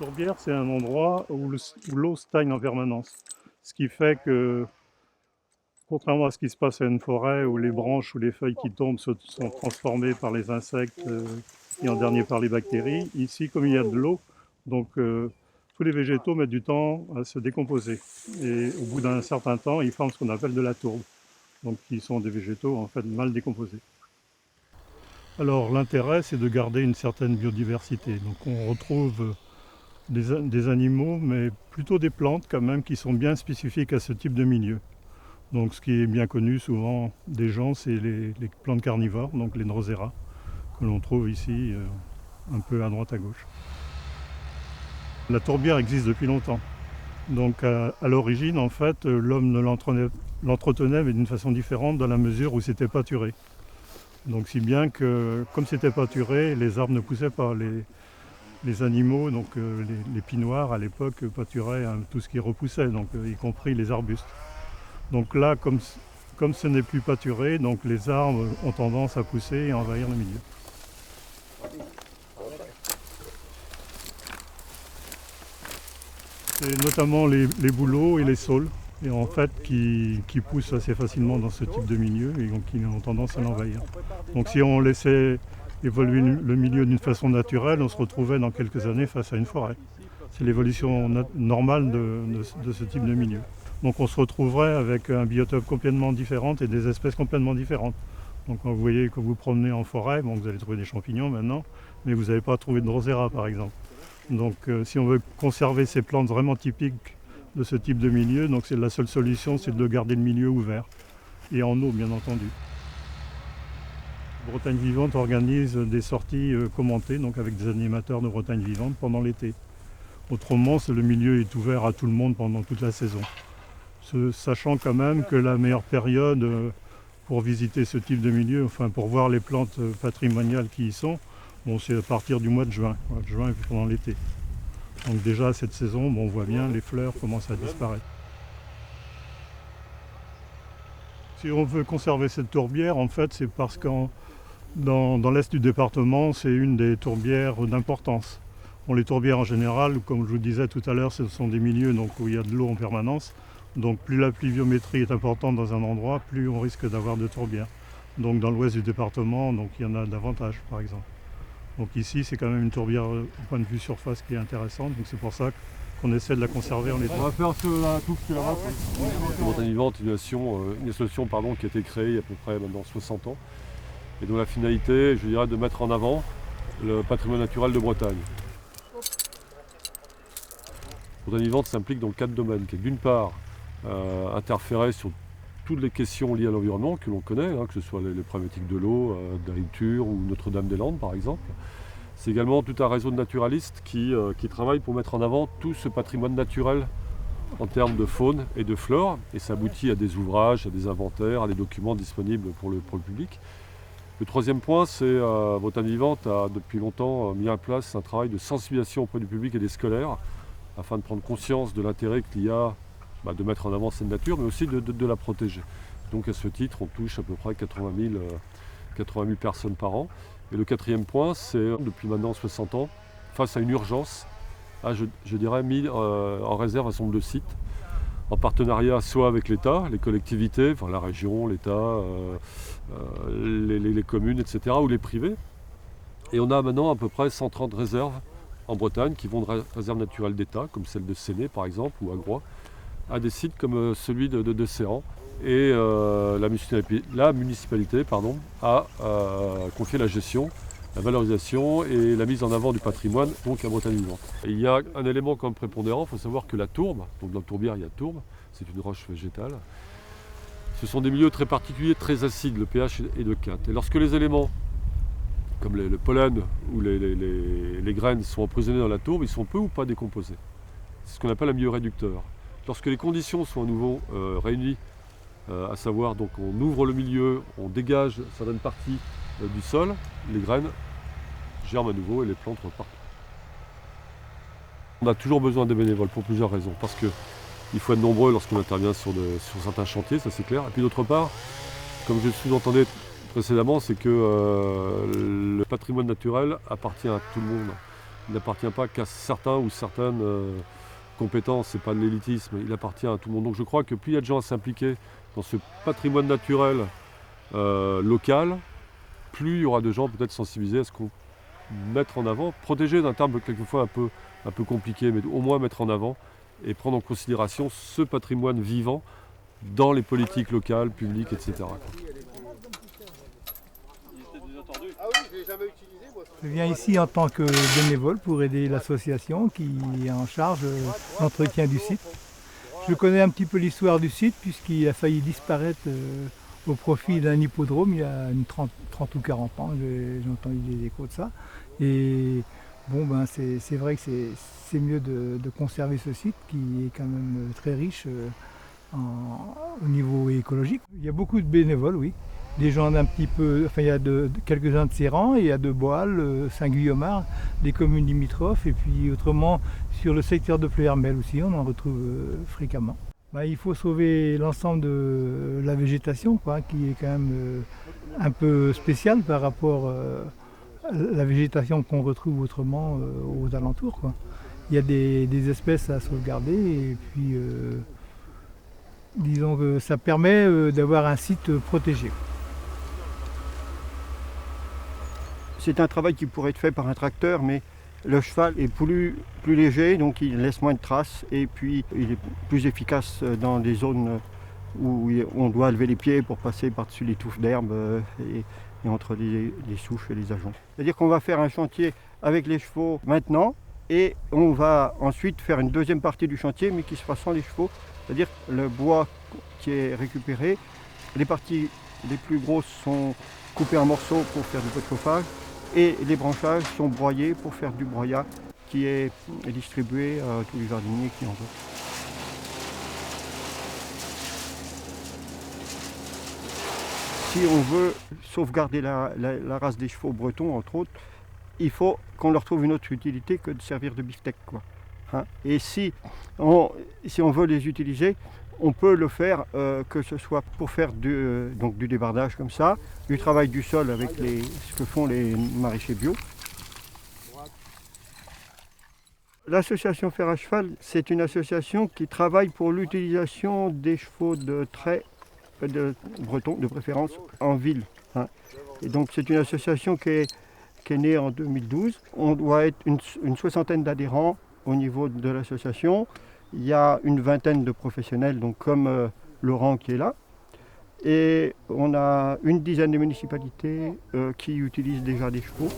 Tourbière, c'est un endroit où l'eau stagne en permanence. Ce qui fait que, contrairement à ce qui se passe à une forêt où les branches ou les feuilles qui tombent sont transformées par les insectes et en dernier par les bactéries, ici, comme il y a de l'eau, donc tous les végétaux mettent du temps à se décomposer. Et au bout d'un certain temps, ils forment ce qu'on appelle de la tourbe, donc qui sont des végétaux en fait mal décomposés. Alors l'intérêt, c'est de garder une certaine biodiversité. Donc on retrouve des animaux, mais plutôt des plantes quand même qui sont bien spécifiques à ce type de milieu. Donc ce qui est bien connu souvent des gens, c'est les plantes carnivores, donc les Drosera, que l'on trouve ici un peu à droite à gauche. La tourbière existe depuis longtemps. Donc à l'origine, en fait, l'homme ne l'entretenait, mais d'une façon différente dans la mesure où c'était pâturé. Donc si bien que, comme c'était pâturé, les arbres ne poussaient pas. Les animaux, donc les pinoirs à l'époque pâturaient tout ce qui repoussait, donc y compris les arbustes. Donc là, comme ce n'est plus pâturé, donc les arbres ont tendance à pousser et à envahir le milieu. C'est notamment les bouleaux et les saules, et en fait, qui poussent assez facilement dans ce type de milieu et donc qui ont tendance à l'envahir. Donc si on laissait évoluer le milieu d'une façon naturelle, on se retrouvait dans quelques années face à une forêt. C'est l'évolution normale de ce type de milieu. Donc on se retrouverait avec un biotope complètement différent et des espèces complètement différentes. Donc quand vous voyez que vous promenez en forêt, bon, vous allez trouver des champignons maintenant, mais vous n'allez pas trouver de Drosera par exemple. Donc si on veut conserver ces plantes vraiment typiques de ce type de milieu, donc c'est la seule solution, c'est de garder le milieu ouvert. Et en eau bien entendu. Bretagne Vivante organise des sorties commentées, donc avec des animateurs de Bretagne Vivante pendant l'été. Autrement, le milieu est ouvert à tout le monde pendant toute la saison. Sachant quand même que la meilleure période pour visiter ce type de milieu, enfin pour voir les plantes patrimoniales qui y sont, bon, c'est à partir du mois de juin, juin pendant l'été. Donc déjà cette saison, bon, on voit bien les fleurs commencent à disparaître. Si on veut conserver cette tourbière, en fait, c'est parce que dans l'est du département, c'est une des tourbières d'importance. Bon, les tourbières en général, comme je vous disais tout à l'heure, ce sont des milieux donc, où il y a de l'eau en permanence. Donc plus la pluviométrie est importante dans un endroit, plus on risque d'avoir de tourbières. Donc dans l'ouest du département, donc, il y en a davantage par exemple. Donc ici, c'est quand même une tourbière au point de vue surface qui est intéressante. Donc c'est pour ça qu'on essaie de la conserver en été. On va faire tout ce qui est là-bas. Bretagne Vivante, une association qui a été créée il y a à peu près maintenant 60 ans et dont la finalité, je dirais, de mettre en avant le patrimoine naturel de Bretagne. Bretagne Vivante s'implique dans 4 domaines, qui est d'une part interférer sur toutes les questions liées à l'environnement que l'on connaît, que ce soit les problématiques de l'eau, d'agriculture ou Notre-Dame-des-Landes par exemple. C'est également tout un réseau de naturalistes qui travaillent pour mettre en avant tout ce patrimoine naturel en termes de faune et de flore, et ça aboutit à des ouvrages, à des inventaires, à des documents disponibles pour le public. Le troisième point, c'est Bretagne Vivante a depuis longtemps mis en place un travail de sensibilisation auprès du public et des scolaires afin de prendre conscience de l'intérêt qu'il y a de mettre en avant cette nature, mais aussi de la protéger. Donc à ce titre, on touche à peu près 80 000 personnes par an. Et le quatrième point, c'est depuis maintenant 60 ans, face à une urgence, je dirais mis en réserve un certain nombre de sites, en partenariat soit avec l'État, les collectivités, enfin la région, l'État, les communes, etc., ou les privés. Et on a maintenant à peu près 130 réserves en Bretagne qui vont de réserves naturelles d'État, comme celle de Séné par exemple, ou à Groix, à des sites comme celui de Séran. Et la municipalité a confié la gestion, la valorisation et la mise en avant du patrimoine donc à Bretagne Vivante. Il y a un élément comme prépondérant, il faut savoir que la tourbe, donc dans la tourbière il y a tourbe, c'est une roche végétale. Ce sont des milieux très particuliers, très acides, le pH est de 4. Et lorsque les éléments, comme le pollen ou les graines sont emprisonnés dans la tourbe, ils sont peu ou pas décomposés. C'est ce qu'on appelle un milieu réducteur. Lorsque les conditions sont à nouveau réunies, à savoir donc on ouvre le milieu, on dégage certaines parties du sol, les graines germent à nouveau et les plantes repartent. On a toujours besoin des bénévoles pour plusieurs raisons, parce qu'il faut être nombreux lorsqu'on intervient sur certains chantiers, ça c'est clair. Et puis d'autre part, comme je le sous-entendais précédemment, c'est que le patrimoine naturel appartient à tout le monde. il n'appartient pas qu'à certains ou certaines compétences, c'est pas de l'élitisme, il appartient à tout le monde. Donc je crois que plus il y a de gens à s'impliquer dans ce patrimoine naturel local, plus il y aura de gens peut-être sensibilisés à ce qu'on mettre en avant, protéger d'un terme quelquefois un peu compliqué, mais au moins mettre en avant et prendre en considération ce patrimoine vivant dans les politiques locales, publiques, etc. Je viens ici en tant que bénévole pour aider l'association qui est en charge de l'entretien du site. Je connais un petit peu l'histoire du site puisqu'il a failli disparaître au profit d'un hippodrome il y a une 30 ou 40 ans. J'ai entendu des échos de ça. Et bon, ben, c'est vrai que c'est mieux de conserver ce site qui est quand même très riche au niveau écologique. Il y a beaucoup de bénévoles, oui. Des gens d'un petit peu, enfin il y a quelques-uns de Séran, il y a de Boal, Saint-Guillaumard, des communes limitrophes, et puis autrement sur le secteur de Pleuhermel aussi, on en retrouve fréquemment. Ben, il faut sauver l'ensemble de la végétation, quoi, qui est quand même un peu spéciale par rapport à la végétation qu'on retrouve autrement aux alentours, quoi. Il y a des espèces à sauvegarder, et puis disons que ça permet d'avoir un site protégé. C'est un travail qui pourrait être fait par un tracteur, mais le cheval est plus léger, donc il laisse moins de traces et puis il est plus efficace dans des zones où on doit lever les pieds pour passer par-dessus les touffes d'herbe et entre les souches et les ajoncs. C'est-à-dire qu'on va faire un chantier avec les chevaux maintenant et on va ensuite faire une deuxième partie du chantier mais qui se fera sans les chevaux. C'est-à-dire le bois qui est récupéré, les parties les plus grosses sont coupées en morceaux pour faire du bois de chauffage. Et les branchages sont broyés pour faire du broyat qui est distribué à tous les jardiniers qui en veulent. Si on veut sauvegarder la race des chevaux bretons, entre autres, il faut qu'on leur trouve une autre utilité que de servir de beefsteak, quoi. Hein? Et si on veut les utiliser, on peut le faire que ce soit pour faire du débardage comme ça, du travail du sol avec ce que font les maraîchers bio. L'association Fer à Cheval, c'est une association qui travaille pour l'utilisation des chevaux de trait de bretons, de préférence en ville. Hein. Et donc c'est une association qui est née en 2012. On doit être une soixantaine d'adhérents au niveau de l'association. Il y a une vingtaine de professionnels, donc comme Laurent qui est là. Et on a une dizaine de municipalités qui utilisent déjà des chevaux.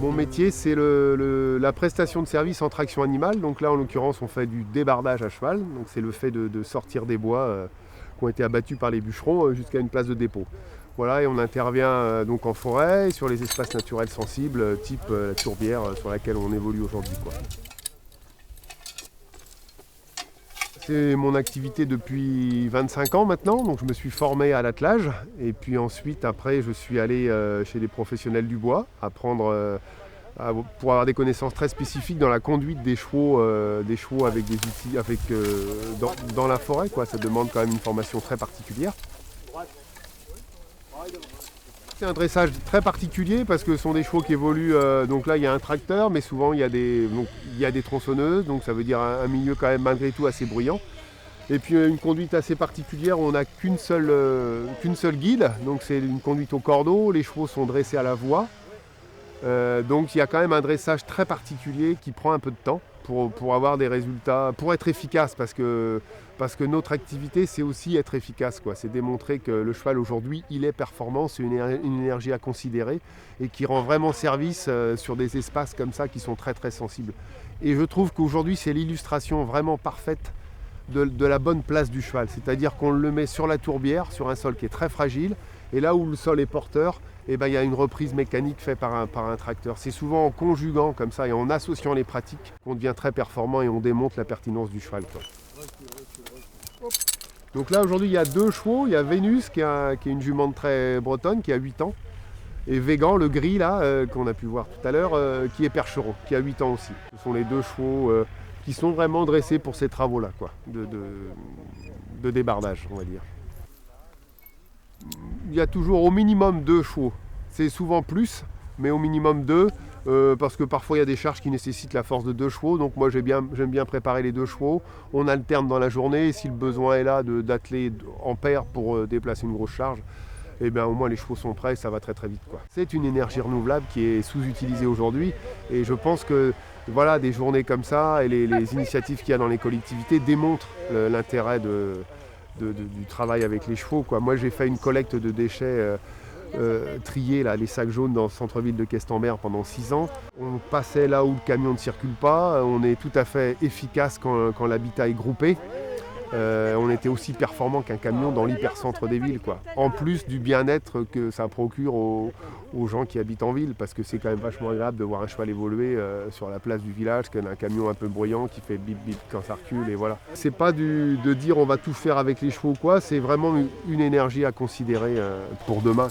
Mon métier, c'est la prestation de service en traction animale. Donc là, en l'occurrence, on fait du débardage à cheval. Donc c'est le fait de sortir des bois qui ont été abattus par les bûcherons jusqu'à une place de dépôt. Voilà, et on intervient donc en forêt et sur les espaces naturels sensibles, type la tourbière sur laquelle on évolue aujourd'hui, quoi. C'est mon activité depuis 25 ans maintenant, donc je me suis formé à l'attelage. Et puis ensuite, après, je suis allé chez des professionnels du bois, apprendre pour avoir des connaissances très spécifiques dans la conduite des chevaux avec des outils, dans la forêt, quoi. Ça demande quand même une formation très particulière. C'est un dressage très particulier parce que ce sont des chevaux qui évoluent, donc là il y a un tracteur, mais souvent il y a des tronçonneuses, donc ça veut dire un milieu quand même malgré tout assez bruyant. Et puis une conduite assez particulière où on n'a qu'une seule guide, donc c'est une conduite au cordeau, les chevaux sont dressés à la voie. Donc il y a quand même un dressage très particulier qui prend un peu de temps pour avoir des résultats, pour être efficace, parce que notre activité c'est aussi être efficace, quoi. C'est démontrer que le cheval aujourd'hui il est performant, c'est une énergie à considérer et qui rend vraiment service sur des espaces comme ça qui sont très très sensibles. Et je trouve qu'aujourd'hui c'est l'illustration vraiment parfaite de la bonne place du cheval, c'est-à-dire qu'on le met sur la tourbière, sur un sol qui est très fragile, Et là où le sol est porteur, il y a une reprise mécanique faite par un tracteur. C'est souvent en conjuguant comme ça et en associant les pratiques qu'on devient très performant et on démontre la pertinence du cheval, quoi. Donc là aujourd'hui il y a 2 chevaux, il y a Vénus qui est une jument très bretonne qui a 8 ans et Végan, le gris là qu'on a pu voir tout à l'heure, qui est percheron, qui a 8 ans aussi. Ce sont les 2 chevaux qui sont vraiment dressés pour ces travaux-là, quoi, de débardage, on va dire. Il y a toujours au minimum 2 chevaux. C'est souvent plus, mais au minimum 2, parce que parfois il y a des charges qui nécessitent la force de 2 chevaux. Donc moi j'aime bien préparer les 2 chevaux. On alterne dans la journée, et si le besoin est là d'atteler en paire pour déplacer une grosse charge, et bien au moins les chevaux sont prêts et ça va très très vite, quoi. C'est une énergie renouvelable qui est sous-utilisée aujourd'hui, et je pense que voilà, des journées comme ça et les initiatives qu'il y a dans les collectivités démontrent l'intérêt du travail avec les chevaux, quoi. Moi j'ai fait une collecte de déchets triés, là, les sacs jaunes dans le centre-ville de Questembert pendant 6 ans. On passait là où le camion ne circule pas, on est tout à fait efficace quand l'habitat est groupé. On était aussi performant qu'un camion dans l'hypercentre des villes, quoi. En plus du bien-être que ça procure aux gens qui habitent en ville, parce que c'est quand même vachement agréable de voir un cheval évoluer sur la place du village qu'un camion un peu bruyant qui fait bip bip quand ça recule, et voilà. C'est pas de dire on va tout faire avec les chevaux, quoi, c'est vraiment une énergie à considérer pour demain.